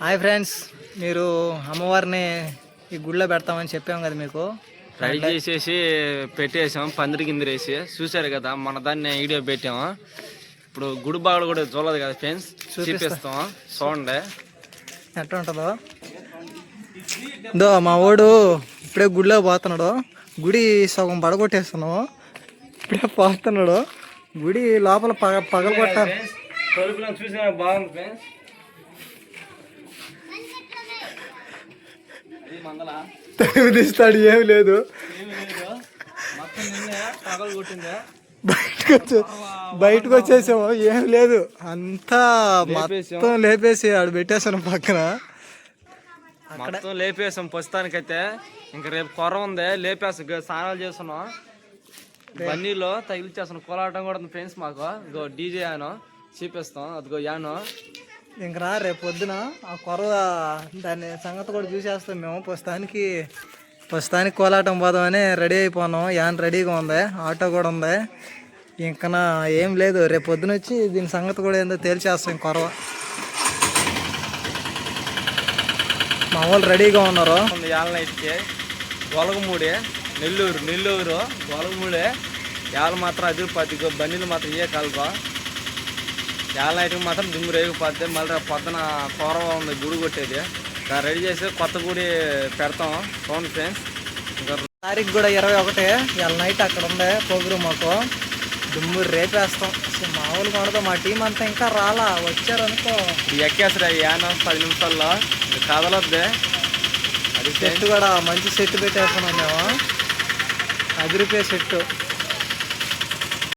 Hi friends, మీరు అమ్మవారిని ఈ గుడిలో పెడతామని చెప్పాం కదా మీకు. రెడీ చేసేసి పెట్టేసాం, పందిరి కింద వేసి చూసారు కదా. మన దాన్ని వీడియో పెట్టాము. ఇప్పుడు గుడి బాగులు కూడా చూడలేదు కదా ఫ్రెండ్స్, చూపిస్తాం చూడండి ఎట్లా ఉంటుందో. మా వాడు ఇప్పుడే గుడిలో పోతున్నాడు. గుడి సగం పడగొట్టేస్తున్నాము, ఇప్పుడే పోతున్నాడు. గుడి లోపల పగలు కొట్టాలి. చూసినా బాగుంది ఫ్రెండ్స్. తీస్తాడు, ఏమి లేదు. బయటకు వచ్చేసాము, ఏం లేదు. అంతా మొత్తం లేపేసి ఆడు పెట్టేసాను పక్కన. మొత్తం లేపేసాం ప్రస్తుతానికైతే. ఇంకా రేపు కొర ఉంది, లేపేస్తాం. స్నానాలు చేస్తున్నాం, బన్నీలో తగిలిచ్చేస్తున్నాం. కోలాటం కూడా ఉంది ఫ్రెండ్స్ మాకు. ఇగో డీజే యాను చూపిస్తాం, అదిగో యాను. ఇంకా రేపు పొద్దున ఆ కొర దాని సంగతి కూడా చూసేస్తాం మేము. ప్రస్తుతానికి కోలాటం పోదామని రెడీ అయిపోన్నాం. యాన్ రెడీగా ఉంది, ఆటో కూడా ఉంది. ఇంకా ఏం లేదు, రేపు పొద్దున వచ్చి దీని సంగతి కూడా ఏందో తేల్చేస్తాం. కొరవ మా వాళ్ళు రెడీగా ఉన్నారు. యాళ్ళ నైట్కి గొలగమూడి నెల్లూరు గొలగమూడే. యాళ్ళు మాత్రం అదిరిపోద్ది, బన్నీలు మాత్రం ఇయ్యే కలప. యాళ్ళ నైట్కి మాత్రం దుమ్ము రేగిపోద్ది. మళ్ళీ పొద్దున కూరవ ఉంది గుడి కొట్టేది. రెడీ చేసి కొత్త గుడి పెడతాం చూడండి ఫ్రెండ్స్. ఇంకా తారీఖు కూడా 21. ఇవాళ నైట్ అక్కడ ఉంది ప్రోగ్రామ్. మాకు దుమ్ము రేపేస్తాం. మామూలుగా ఉండదు. మా టీం అంతా ఇంకా రాలా, వచ్చారనుకో ఎక్కేసరా యాన 10 నిమిషాల్లో కదలొద్దే. అది సెట్ కూడా మంచి సెట్ పెట్టేస్తున్నాం మేము, అదిరిపోయే సెట్.